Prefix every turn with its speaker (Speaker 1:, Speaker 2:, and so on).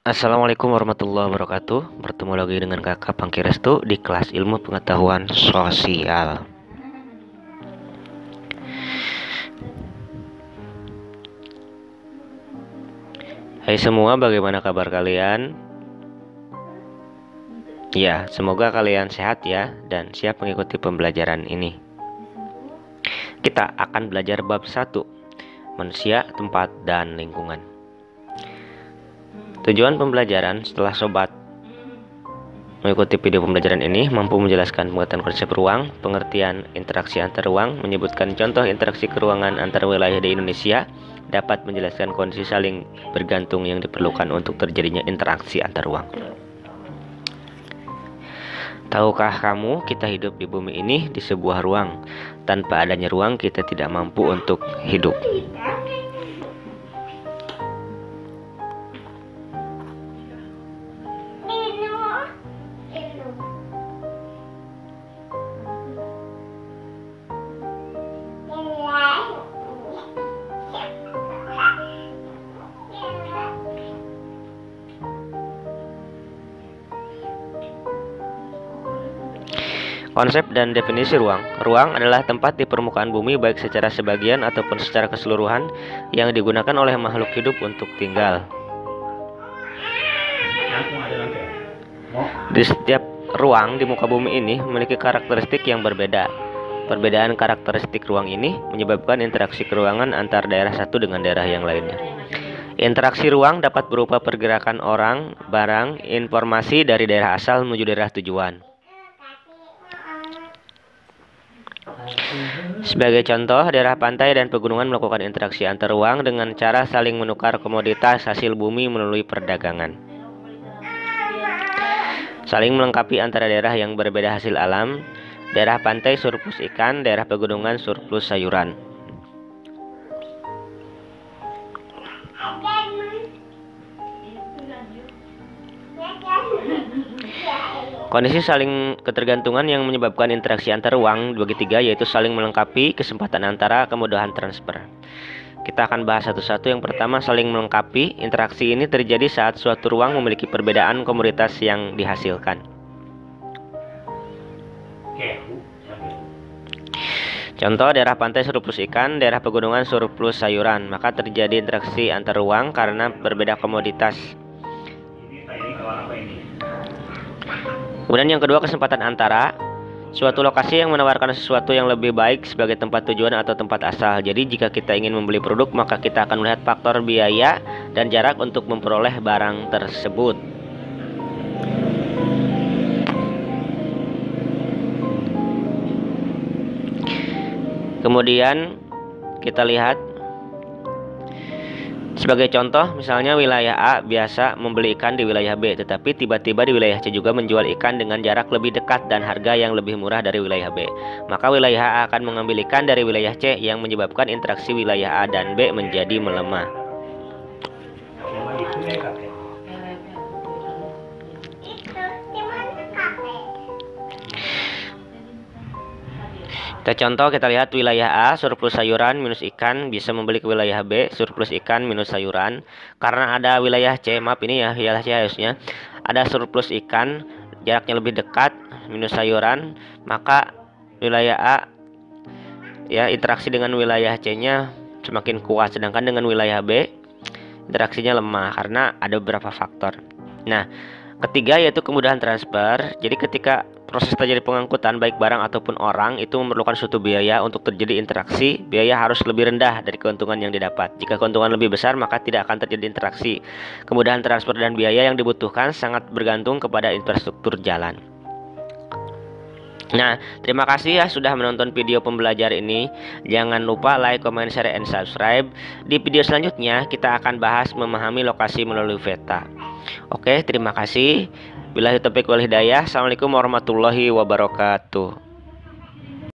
Speaker 1: Assalamualaikum warahmatullahi wabarakatuh. Bertemu lagi dengan kakak Pangki Restu di kelas ilmu pengetahuan sosial. Hai semua, bagaimana kabar kalian? Ya, semoga kalian sehat ya dan siap mengikuti pembelajaran ini. Kita akan belajar bab 1, manusia, tempat, dan lingkungan. Tujuan pembelajaran setelah sobat mengikuti video pembelajaran ini mampu menjelaskan pengertian konsep ruang, pengertian interaksi antar ruang, menyebutkan contoh interaksi keruangan antar wilayah di Indonesia, dapat menjelaskan kondisi saling bergantung yang diperlukan untuk terjadinya interaksi antar ruang. Tahukah kamu, kita hidup di bumi ini di sebuah ruang. Tanpa adanya ruang, kita tidak mampu untuk hidup. Konsep dan definisi ruang. Ruang adalah tempat di permukaan bumi baik secara sebagian ataupun secara keseluruhan yang digunakan oleh makhluk hidup untuk tinggal. Di setiap ruang di muka bumi ini memiliki karakteristik yang berbeda. Perbedaan karakteristik ruang ini menyebabkan interaksi keruangan antar daerah satu dengan daerah yang lainnya. Interaksi ruang dapat berupa pergerakan orang, barang, informasi dari daerah asal menuju daerah tujuan. Sebagai contoh, daerah pantai dan pegunungan melakukan interaksi antar ruang dengan cara saling menukar komoditas hasil bumi melalui perdagangan. Saling melengkapi antara daerah yang berbeda hasil alam. Daerah pantai surplus ikan, daerah pegunungan surplus sayuran. Kondisi saling ketergantungan yang menyebabkan interaksi antar ruang dibagi tiga, yaitu saling melengkapi, kesempatan antara, kemudahan transfer. Kita akan bahas satu-satu. Yang pertama, saling melengkapi. Interaksi ini terjadi saat suatu ruang memiliki perbedaan komoditas yang dihasilkan. Contoh, daerah pantai surplus ikan, daerah pegunungan surplus sayuran. Maka terjadi interaksi antar ruang karena berbeda komoditas. Kemudian yang kedua, kesempatan antara. Suatu lokasi yang menawarkan sesuatu yang lebih baik sebagai tempat tujuan atau tempat asal. Jadi jika kita ingin membeli produk, maka kita akan melihat faktor biaya dan jarak untuk memperoleh barang tersebut. Kemudian kita lihat sebagai contoh, misalnya wilayah A biasa membeli ikan di wilayah B, tetapi tiba-tiba di wilayah C juga menjual ikan dengan jarak lebih dekat dan harga yang lebih murah dari wilayah B. Maka wilayah A akan mengambil ikan dari wilayah C yang menyebabkan interaksi wilayah A dan B menjadi melemah. Kita contoh, kita lihat wilayah A surplus sayuran minus ikan bisa membeli ke wilayah B surplus ikan minus sayuran. Karena ada wilayah C, maaf ini ya wilayah C harusnya ada surplus ikan, jaraknya lebih dekat minus sayuran, maka wilayah A ya interaksi dengan wilayah C-nya semakin kuat, sedangkan dengan wilayah B interaksinya lemah karena ada beberapa faktor. Nah, ketiga yaitu kemudahan transfer. Jadi ketika proses terjadi pengangkutan baik barang ataupun orang itu memerlukan suatu biaya untuk terjadi interaksi, biaya harus lebih rendah dari keuntungan yang didapat. Jika keuntungan lebih besar, maka tidak akan terjadi interaksi. Kemudahan transfer dan biaya yang dibutuhkan sangat bergantung kepada infrastruktur jalan. Nah, terima kasih ya sudah menonton video pembelajar ini. Jangan lupa like, comment, share, and subscribe. Di video selanjutnya kita akan bahas memahami lokasi melalui peta. Oke, terima kasih. Billahi taufiq wal hidayah. Assalamualaikum warahmatullahi wabarakatuh.